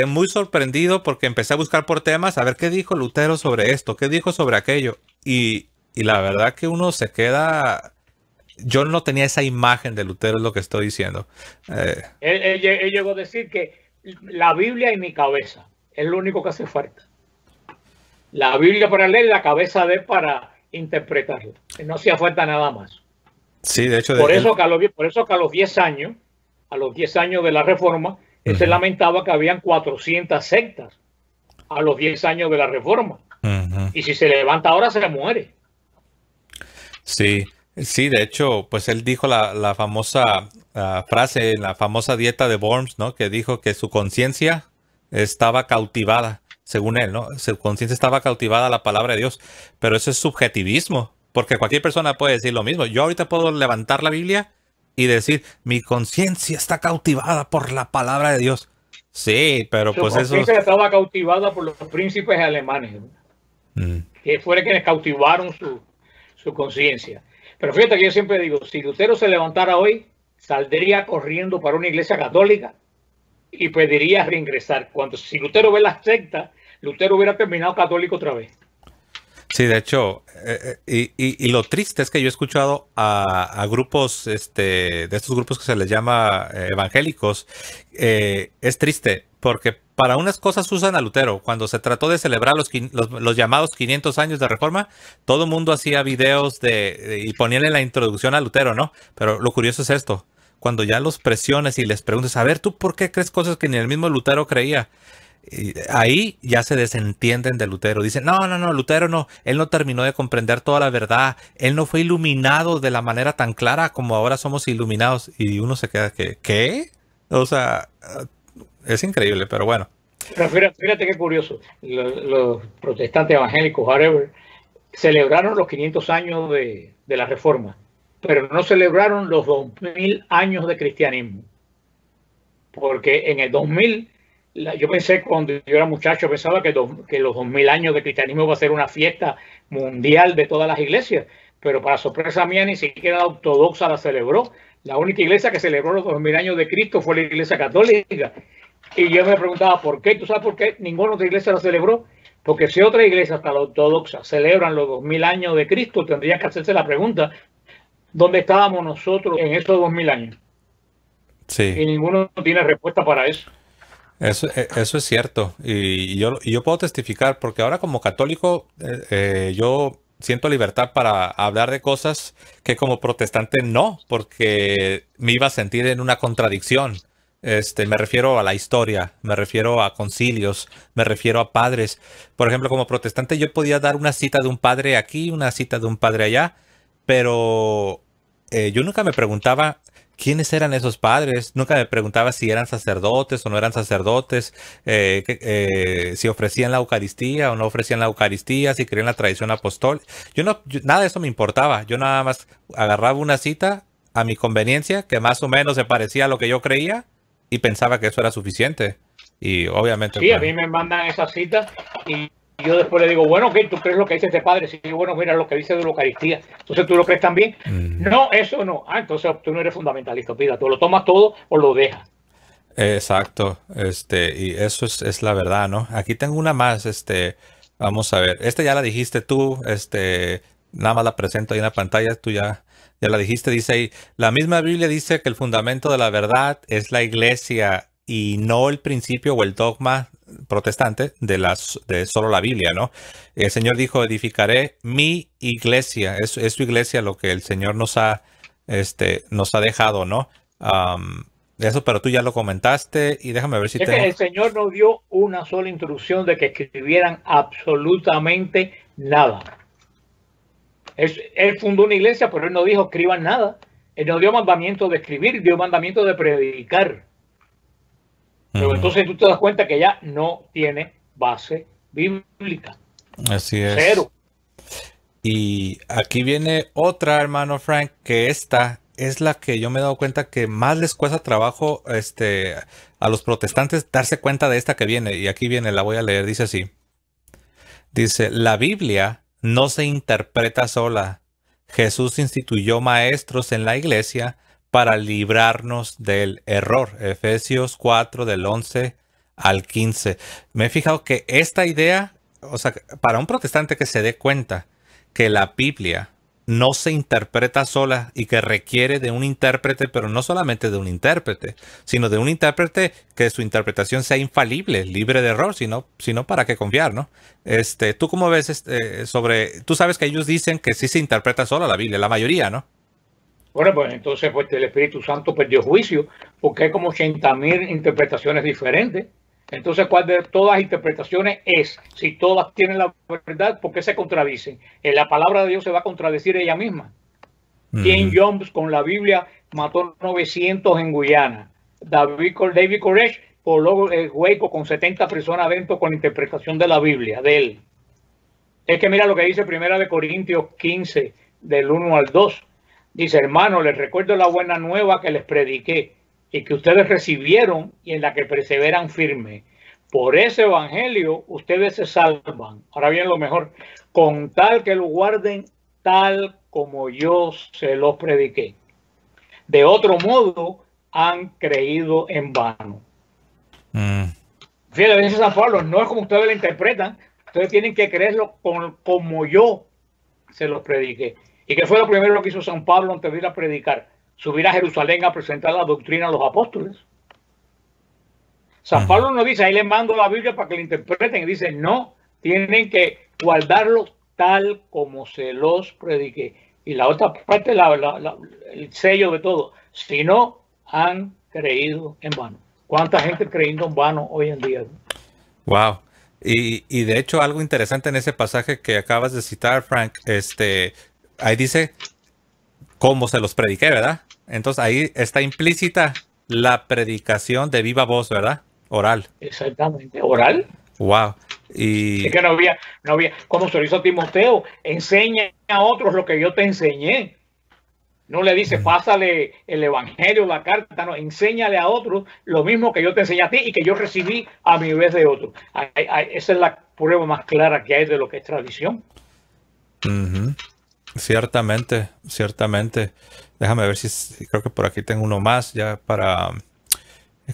muy sorprendido porque empecé a buscar por temas, a ver qué dijo Lutero sobre esto, qué dijo sobre aquello. Y la verdad que uno se queda... Yo no tenía esa imagen de Lutero, es lo que estoy diciendo. Él llegó a decir que la Biblia en mi cabeza es lo único que hace falta. La Biblia para leer, la cabeza de él para interpretarla. No hacía falta nada más. Sí, de hecho... Por eso que a los 10 años, de la Reforma, él se lamentaba que habían 400 sectas a los 10 años de la Reforma. Y si se levanta ahora, se muere. Sí, de hecho, pues él dijo la famosa frase en la famosa dieta de Worms, ¿no? Que dijo que su conciencia estaba cautivada, según él, ¿no? Su conciencia estaba cautivada a la palabra de Dios. Pero eso es subjetivismo, porque cualquier persona puede decir lo mismo. Yo ahorita puedo levantar la Biblia y decir, mi conciencia está cautivada por la palabra de Dios. Sí, pero pues eso... Su conciencia estaba cautivada por los príncipes alemanes, que fueron quienes cautivaron su conciencia. Pero fíjate que yo siempre digo, si Lutero se levantara hoy, saldría corriendo para una iglesia católica y pediría reingresar. Si Lutero ve las sectas, Lutero hubiera terminado católico otra vez. Sí, de hecho, y lo triste es que yo he escuchado a grupos, de estos grupos que se les llama evangélicos, es triste porque para unas cosas usan a Lutero. Cuando se trató de celebrar los llamados 500 años de Reforma, todo el mundo hacía videos y ponían en la introducción a Lutero, ¿no? Pero lo curioso es esto, cuando ya los presiones y les preguntas, a ver, ¿tú por qué crees cosas que ni el mismo Lutero creía? Ahí ya se desentienden de Lutero. Dicen, no, Lutero no, él no terminó de comprender toda la verdad, él no fue iluminado de la manera tan clara como ahora somos iluminados. Y uno se queda que, ¿qué? O sea, es increíble, pero bueno. Pero fíjate qué curioso, los protestantes evangélicos, whatever, celebraron los 500 años de la Reforma, pero no celebraron los 2000 años de cristianismo, porque en el 2000 yo pensé, cuando yo era muchacho, pensaba que los 2000 años de cristianismo iba a ser una fiesta mundial de todas las iglesias, pero para sorpresa mía ni siquiera la ortodoxa la celebró. La única iglesia que celebró los 2000 años de Cristo fue la iglesia católica. Y yo me preguntaba, ¿por qué? ¿Tú sabes por qué ninguna otra iglesia la celebró? Porque si otra iglesia, hasta la ortodoxa, celebran los 2000 años de Cristo, tendrían que hacerse la pregunta, ¿dónde estábamos nosotros en esos 2000 años? Sí. Y ninguno tiene respuesta para eso. Eso es cierto, y yo puedo testificar, porque ahora como católico yo siento libertad para hablar de cosas que como protestante no, porque me iba a sentir en una contradicción. Me refiero a la historia, me refiero a concilios, me refiero a padres. Por ejemplo, como protestante yo podía dar una cita de un padre aquí, una cita de un padre allá, pero yo nunca me preguntaba quiénes eran esos padres, nunca me preguntaba si eran sacerdotes o no eran sacerdotes, si ofrecían la Eucaristía o no ofrecían la Eucaristía, si creían la tradición apostólica. Nada de eso me importaba. Yo nada más agarraba una cita a mi conveniencia que más o menos se parecía a lo que yo creía y pensaba que eso era suficiente. Y obviamente... Sí, a mí me mandan esa cita y yo después le digo, bueno, ¿qué? ¿Tú crees lo que dice este padre? Sí, bueno, mira lo que dice de la Eucaristía. Entonces, ¿tú lo crees también? No, eso no. Entonces tú no eres fundamentalista. Pida, tú lo tomas todo o lo dejas. Exacto. Y eso es la verdad, ¿no? Aquí tengo una más, vamos a ver. Ya la dijiste tú, nada más la presento ahí en la pantalla, tú ya la dijiste, dice ahí, la misma Biblia dice que el fundamento de la verdad es la iglesia y no el principio o el dogma protestante de solo la Biblia, ¿no? El Señor dijo, edificaré mi iglesia, es su iglesia lo que el Señor nos ha dejado, ¿no? Eso, pero tú ya lo comentaste y déjame ver si es que el Señor nos dio una sola instrucción de que escribieran absolutamente nada. Él fundó una iglesia, pero él no dijo escriban nada. Él no dio mandamiento de escribir, dio mandamiento de predicar. Pero entonces tú te das cuenta que ya no tiene base bíblica. Así es. Cero. Y aquí viene otra, hermano Frank, que esta es la que yo me he dado cuenta que más les cuesta trabajo a los protestantes darse cuenta de esta que viene. Y aquí viene, la voy a leer, dice así. Dice, la Biblia no se interpreta sola. Jesús instituyó maestros en la iglesia para librarnos del error. Efesios 4 del 11 al 15. Me he fijado que esta idea, o sea, para un protestante que se dé cuenta que la Biblia no se interpreta sola y que requiere de un intérprete, pero no solamente de un intérprete, sino de un intérprete que su interpretación sea infalible, libre de error, sino para qué confiar, ¿no? ¿Tú cómo ves tú sabes que ellos dicen que sí se interpreta sola la Biblia, la mayoría, ¿no? Bueno, pues entonces pues, el Espíritu Santo perdió juicio, porque hay como 80,000 interpretaciones diferentes. Entonces, ¿cuál de todas las interpretaciones es? Si todas tienen la verdad, ¿por qué se contradicen? En la palabra de Dios se va a contradecir ella misma. King Jones con la Biblia mató 900 en Guyana. David Koresh pobló el Hueco con 70 personas adentro con la interpretación de la Biblia, de él. Es que mira lo que dice 1 Corintios 15, del 1 al 2. Dice, hermano, les recuerdo la buena nueva que les prediqué y que ustedes recibieron y en la que perseveran firme. Por ese evangelio ustedes se salvan. Ahora bien, lo mejor, con tal que lo guarden tal como yo se los prediqué. De otro modo, han creído en vano. Fíjate, dice San Pablo, no es como ustedes lo interpretan. Ustedes tienen que creerlo como yo se los prediqué. ¿Y qué fue lo primero que hizo San Pablo antes de ir a predicar? Subir a Jerusalén a presentar la doctrina a los apóstoles. San Pablo no dice, ahí les mando la Biblia para que la interpreten. Y dice, no, tienen que guardarlo tal como se los prediqué. Y la otra parte, el sello de todo, si no han creído en vano. ¿Cuánta gente creyendo en vano hoy en día? Wow. Y de hecho, algo interesante en ese pasaje que acabas de citar, Frank, ahí dice cómo se los prediqué, ¿verdad? Entonces ahí está implícita la predicación de viva voz, ¿verdad? Oral. Exactamente, oral. Wow. Y es que no había, como se lo hizo Timoteo, enseña a otros lo que yo te enseñé. No le dice, pásale el evangelio, la carta, no, enséñale a otros lo mismo que yo te enseñé a ti y que yo recibí a mi vez de otros. Esa es la prueba más clara que hay de lo que es tradición. Ciertamente, ciertamente. Déjame ver si creo que por aquí tengo uno más ya para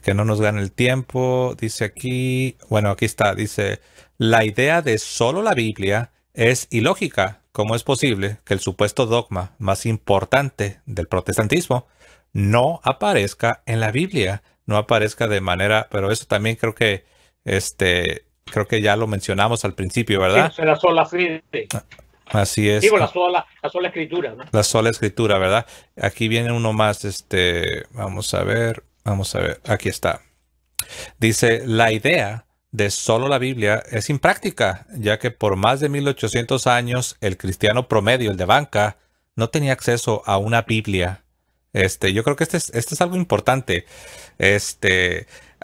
que no nos gane el tiempo. Dice aquí, bueno, aquí está, dice, la idea de solo la Biblia es ilógica. ¿Cómo es posible que el supuesto dogma más importante del protestantismo no aparezca en la Biblia? No aparezca de manera, pero eso también creo que ya lo mencionamos al principio, ¿verdad? Sí, la sola fide. Así es. Digo, la sola escritura, ¿no? La sola escritura, ¿verdad? Aquí viene uno más, vamos a ver, aquí está. Dice, la idea de solo la Biblia es impráctica, ya que por más de 1800 años el cristiano promedio, el de banca, no tenía acceso a una Biblia. Yo creo que este es algo importante.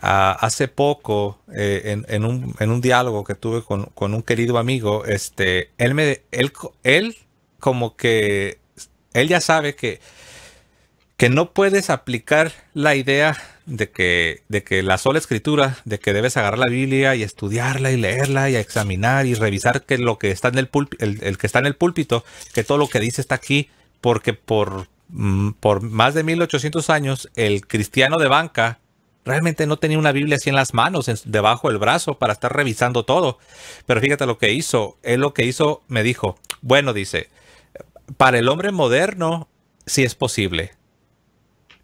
Hace poco, en un diálogo que tuve con un querido amigo, él como que él ya sabe que no puedes aplicar la idea de que la sola escritura, de que debes agarrar la Biblia y estudiarla y leerla y examinar y revisar que lo que está en el que está en el púlpito, que todo lo que dice está aquí, porque por más de 1800 años el cristiano de banca realmente no tenía una Biblia así en las manos, debajo del brazo, para estar revisando todo. Pero fíjate lo que hizo. Él lo que hizo, me dijo, bueno, dice, para el hombre moderno sí es posible.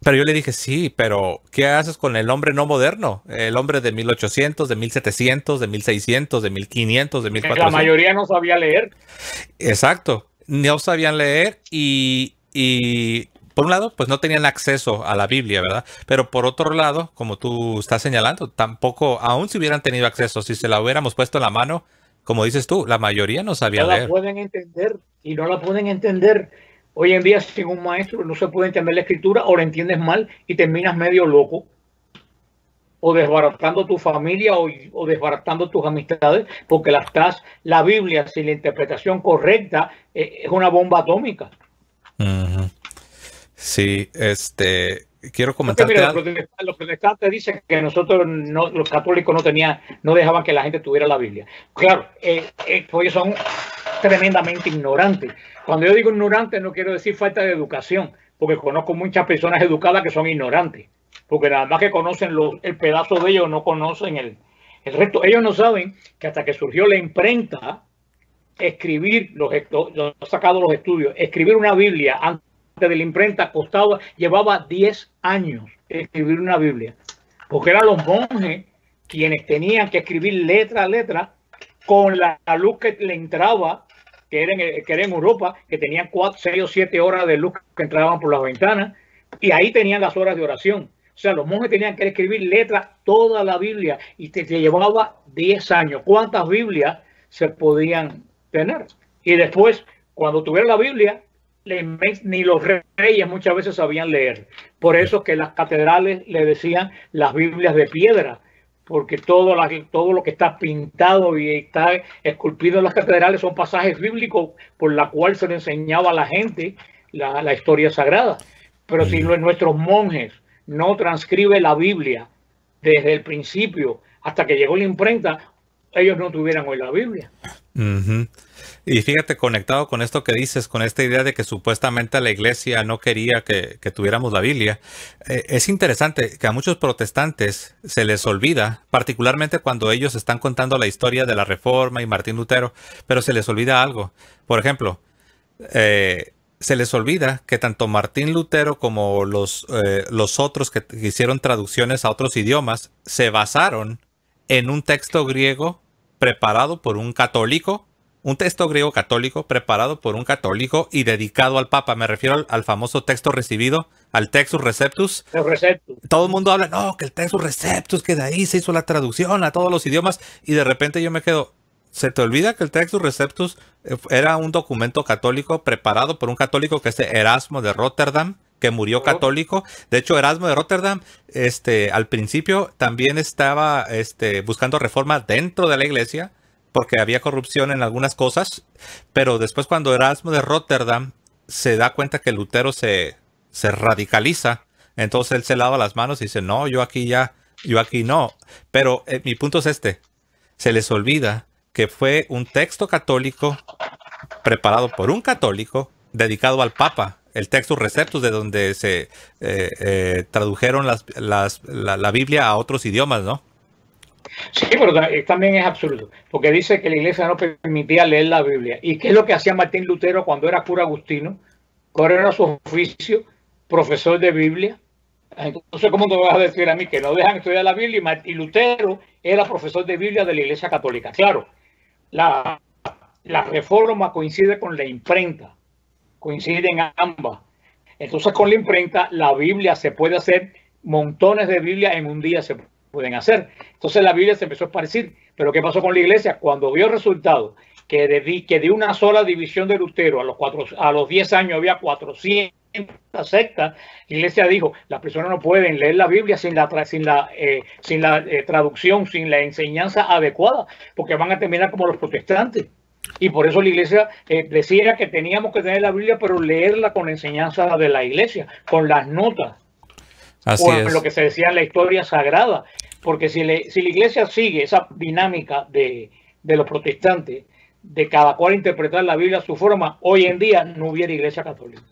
Pero yo le dije, sí, pero ¿qué haces con el hombre no moderno? El hombre de 1800, de 1700, de 1600, de 1500, de La 1400. mayoría no sabía leer. Exacto. No sabían leer y por un lado, pues no tenían acceso a la Biblia, ¿verdad? Pero por otro lado, como tú estás señalando, tampoco, aun si hubieran tenido acceso, si se la hubiéramos puesto en la mano, como dices tú, la mayoría no sabía No la leer. pueden entender y no la pueden entender. Hoy en día, sin un maestro, no se puede entender la escritura o la entiendes mal y terminas medio loco o desbaratando tu familia o desbaratando tus amistades porque la Biblia sin la interpretación correcta es una bomba atómica. Ujú. Sí, quiero Porque comentarte mira, algo. los protestantes dicen que nosotros, los católicos, no dejaban que la gente tuviera la Biblia. Claro, ellos son tremendamente ignorantes. Cuando yo digo ignorante, no quiero decir falta de educación, porque conozco muchas personas educadas que son ignorantes, porque nada más que conocen el pedazo de ellos, no conocen el resto. Ellos no saben que hasta que surgió la imprenta, escribir, los sacado los estudios, escribir una Biblia antes de la imprenta llevaba 10 años escribir una Biblia, porque eran los monjes quienes tenían que escribir letra a letra con la luz que le entraba, que era en Europa, que tenían 4, 6 o 7 horas de luz que entraban por las ventanas, y ahí tenían las horas de oración. O sea, los monjes tenían que escribir letras toda la Biblia y te llevaba 10 años. ¿Cuántas Biblias se podían tener? Y después, cuando tuvieron la Biblia, ni los reyes muchas veces sabían leer. Por eso que las catedrales le decían las Biblias de piedra, porque todo lo que está pintado y está esculpido en las catedrales son pasajes bíblicos por la cual se le enseñaba a la gente la historia sagrada. Pero si nuestros monjes no transcriben la Biblia desde el principio hasta que llegó la imprenta, ellos no tuvieran hoy la Biblia. Uh-huh. Y fíjate, conectado con esto que dices, con esta idea de que supuestamente la iglesia no quería que tuviéramos la Biblia, es interesante que a muchos protestantes se les olvida, particularmente cuando ellos están contando la historia de la Reforma y Martín Lutero, pero se les olvida algo. Por ejemplo, se les olvida que tanto Martín Lutero como los otros que hicieron traducciones a otros idiomas se basaron en un texto griego preparado por un católico, un texto griego católico preparado por un católico y dedicado al Papa. Me refiero al famoso texto recibido, al Textus Receptus. Todo el mundo habla, no, que el Textus Receptus, que de ahí se hizo la traducción a todos los idiomas, y de repente yo me quedo, ¿se te olvida que el Textus Receptus era un documento católico preparado por un católico que es Erasmo de Rotterdam, que murió católico? De hecho, Erasmo de Rotterdam, al principio también estaba buscando reforma dentro de la iglesia, porque había corrupción en algunas cosas, pero después cuando Erasmo de Rotterdam se da cuenta que Lutero se radicaliza, entonces él se lava las manos y dice, no, yo aquí no. Pero mi punto es se les olvida que fue un texto católico preparado por un católico dedicado al Papa, el Textus Receptus, de donde se tradujeron la Biblia a otros idiomas, ¿no? Sí, pero también es absurdo, porque dice que la iglesia no permitía leer la Biblia. ¿Y qué es lo que hacía Martín Lutero cuando era cura agustino? ¿Cuál era su oficio? Profesor de Biblia. Entonces, ¿cómo te vas a decir a mí que no dejan estudiar la Biblia? Y Lutero era profesor de Biblia de la iglesia católica. Claro, la reforma coincide con la imprenta, coinciden ambas. Entonces, con la imprenta, la Biblia se puede hacer, montones de Biblia en un día se pueden hacer. Entonces la Biblia se empezó a esparcir. Pero ¿qué pasó con la iglesia? Cuando vio el resultado que de una sola división de Lutero a los 10 años había 400 sectas, la iglesia dijo, las personas no pueden leer la Biblia sin la traducción, sin la enseñanza adecuada, porque van a terminar como los protestantes. Y por eso la iglesia decía que teníamos que tener la Biblia, pero leerla con la enseñanza de la iglesia, con las notas. Así es. Lo que se decía en la historia sagrada. Porque si la iglesia sigue esa dinámica de los protestantes, de cada cual interpretar la Biblia a su forma, hoy en día no hubiera iglesia católica.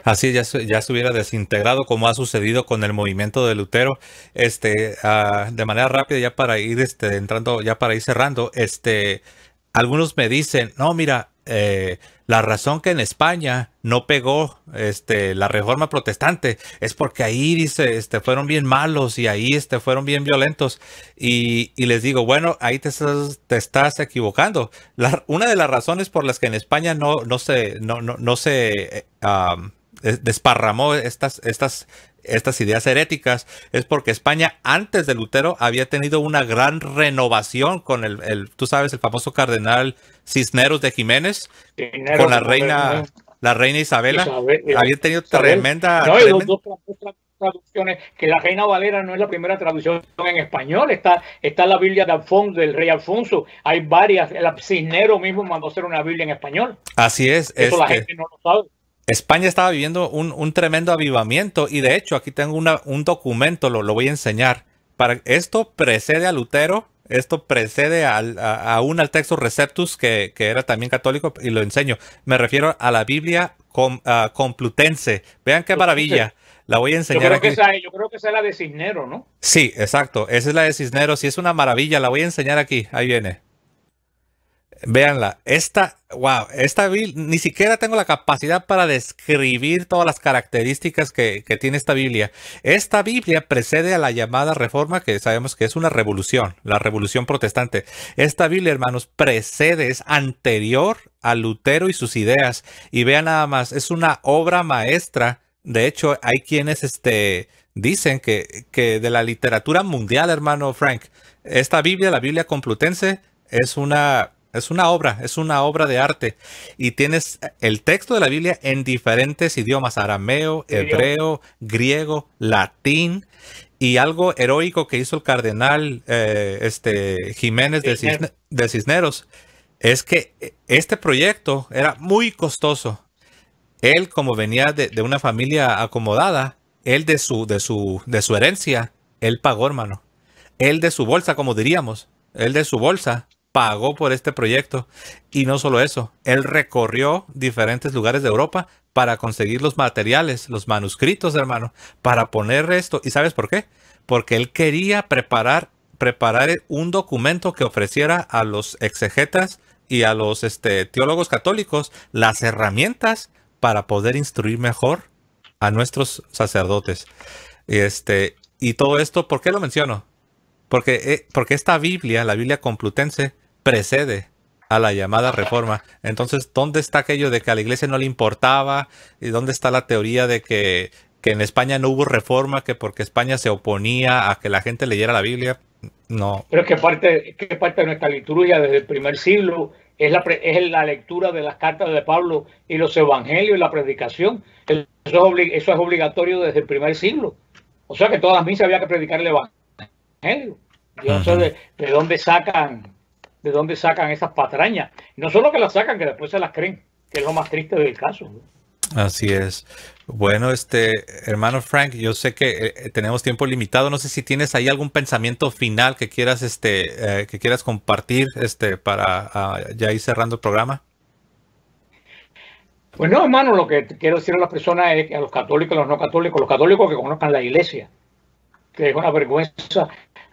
Así ya se hubiera desintegrado, como ha sucedido con el movimiento de Lutero. De manera rápida, ya para ir entrando, ya para ir cerrando, algunos me dicen, no, mira, la razón que en España no pegó la reforma protestante es porque ahí dice, fueron bien malos y ahí fueron bien violentos. Y les digo, bueno, ahí te estás equivocando. Una de las razones por las que en España no se desparramó estas ideas heréticas es porque España antes de Lutero había tenido una gran renovación con tú sabes, el famoso cardenal Cisneros de Jiménez, con la reina Isabela. Había tenido tremenda... No, y dos traducciones, que la Reina Valera no es la primera traducción en español, está la Biblia de Alfonso, del rey Alfonso, hay varias, el Cisneros mismo mandó hacer una Biblia en español. Así es. Eso la gente no lo sabe. España estaba viviendo un tremendo avivamiento y de hecho aquí tengo un documento, lo voy a enseñar. Esto precede a Lutero, esto precede aún al Textus Receptus que era también católico y lo enseño. Me refiero a la Biblia Complutense. Vean qué maravilla. La voy a enseñar aquí. Yo creo que esa es la de Cisneros, ¿no? Sí, exacto. Esa es la de Cisneros y es una maravilla. La voy a enseñar aquí. Ahí viene. Véanla, esta Biblia, ni siquiera tengo la capacidad para describir todas las características que tiene esta Biblia. Esta Biblia precede a la llamada Reforma, que sabemos que es una revolución, la revolución protestante. Esta Biblia, hermanos, es anterior a Lutero y sus ideas. Y vean nada más, es una obra maestra. De hecho, hay quienes dicen que de la literatura mundial, hermano Frank, esta Biblia, la Biblia Complutense, es una obra de arte y tienes el texto de la Biblia en diferentes idiomas: arameo, hebreo, griego, latín. Y algo heroico que hizo el cardenal Jiménez de Cisneros es que este proyecto era muy costoso. Él, como venía de una familia acomodada, él de su herencia, él pagó, hermano. Él de su bolsa, como diríamos, él de su bolsa pagó por este proyecto. Y no solo eso, él recorrió diferentes lugares de Europa para conseguir los materiales, los manuscritos, hermano, para poner esto. ¿Y sabes por qué? Porque él quería preparar un documento que ofreciera a los exegetas y a los teólogos católicos las herramientas para poder instruir mejor a nuestros sacerdotes. Y todo esto, ¿por qué lo menciono? Porque esta Biblia, la Biblia Complutense, precede a la llamada Reforma. Entonces, ¿dónde está aquello de que a la iglesia no le importaba? ¿Y dónde está la teoría de que en España no hubo reforma, que porque España se oponía a que la gente leyera la Biblia? No. Pero es que parte de nuestra liturgia desde el primer siglo es la lectura de las cartas de Pablo y los evangelios y la predicación. Eso es obligatorio desde el primer siglo. O sea que todas las misas había que predicar el evangelio. Yo no sé de dónde sacan esas patrañas. No solo que las sacan, que después se las creen, que es lo más triste del caso. Así es. Bueno, hermano Frank, yo sé que tenemos tiempo limitado. No sé si tienes ahí algún pensamiento final que quieras compartir para ya ir cerrando el programa. Pues no, hermano, lo que quiero decir a las personas es que a los católicos, a los no católicos, los católicos que conozcan la iglesia, que es una vergüenza,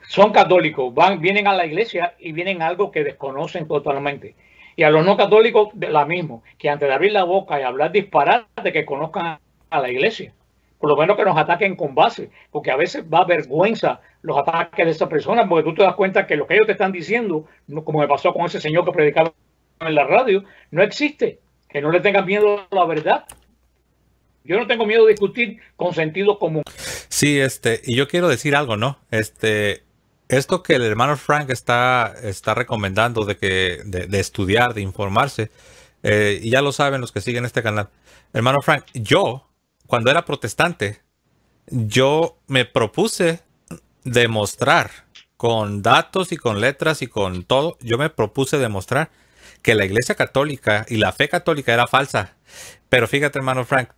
son católicos, vienen a la iglesia y vienen a algo que desconocen totalmente. Y a los no católicos, la mismo, que antes de abrir la boca y hablar disparate, que conozcan a la iglesia. Por lo menos que nos ataquen con base, porque a veces va vergüenza los ataques de esas personas, porque tú te das cuenta que lo que ellos te están diciendo, como me pasó con ese señor que predicaba en la radio, no existe. Que no le tengan miedo a la verdad. Yo no tengo miedo de discutir con sentido común. Sí, y yo quiero decir algo, ¿no? Esto que el hermano Frank está recomendando de estudiar, de informarse, y ya lo saben los que siguen este canal. Hermano Frank, yo, cuando era protestante, yo me propuse demostrar con datos y con letras y con todo, yo me propuse demostrar que la Iglesia Católica y la fe católica era falsa. Pero fíjate, hermano Frank,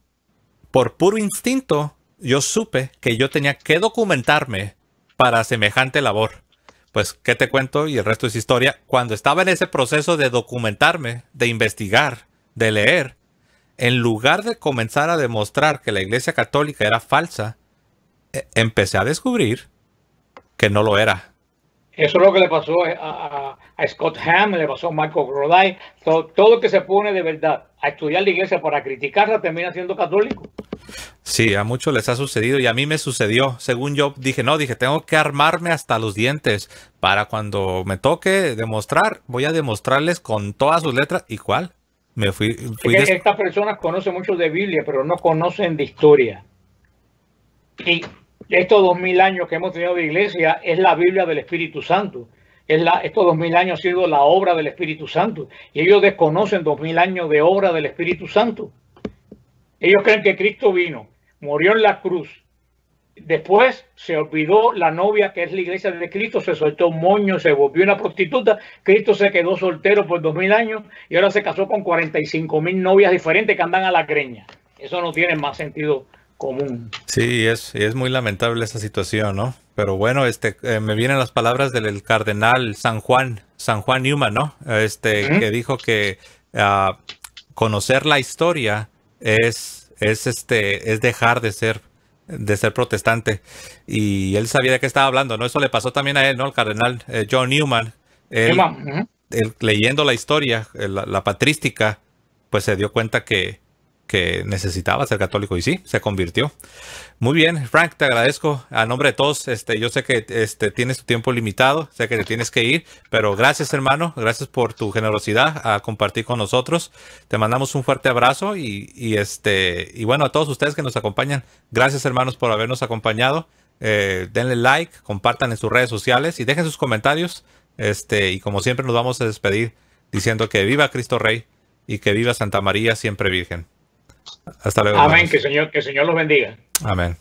por puro instinto, yo supe que yo tenía que documentarme para semejante labor. Pues, ¿qué te cuento? Y el resto es historia. Cuando estaba en ese proceso de documentarme, de investigar, de leer, en lugar de comenzar a demostrar que la Iglesia Católica era falsa, empecé a descubrir que no lo era. Eso es lo que le pasó a Scott Ham, le pasó a Marco Groday. Todo el que se pone de verdad a estudiar la iglesia para criticarla termina siendo católico. Sí, a muchos les ha sucedido y a mí me sucedió. Según yo dije, no, tengo que armarme hasta los dientes para cuando me toque demostrar, voy a demostrarles con todas sus letras. ¿Y cuál? Me fui Estas personas conocen mucho de Biblia, pero no conocen de historia. Y estos 2000 años que hemos tenido de iglesia es la Biblia del Espíritu Santo. Estos 2000 años ha sido la obra del Espíritu Santo. Y ellos desconocen 2000 años de obra del Espíritu Santo. Ellos creen que Cristo vino, murió en la cruz. Después se olvidó la novia que es la iglesia de Cristo, se soltó un moño, se volvió una prostituta. Cristo se quedó soltero por 2000 años y ahora se casó con 45,000 novias diferentes que andan a la greña. Eso no tiene más sentido común. Sí, es muy lamentable esa situación, ¿no? Pero bueno, me vienen las palabras del cardenal San Juan Newman, ¿no? Que dijo que conocer la historia es dejar de ser protestante, y él sabía de qué estaba hablando, ¿no? Eso le pasó también a él, ¿no? El cardenal John Newman, él leyendo la historia, la patrística, pues se dio cuenta que necesitaba ser católico y sí, se convirtió. Muy bien, Frank, te agradezco a nombre de todos. Yo sé que tienes tu tiempo limitado, sé que te tienes que ir, pero gracias, hermano, gracias por tu generosidad a compartir con nosotros. Te mandamos un fuerte abrazo y bueno, a todos ustedes que nos acompañan, gracias, hermanos, por habernos acompañado. Denle like, compartan en sus redes sociales y dejen sus comentarios. Y como siempre nos vamos a despedir diciendo que viva Cristo Rey y que viva Santa María siempre Virgen. Hasta luego. Amén, hermanos. Que el Señor los bendiga. Amén.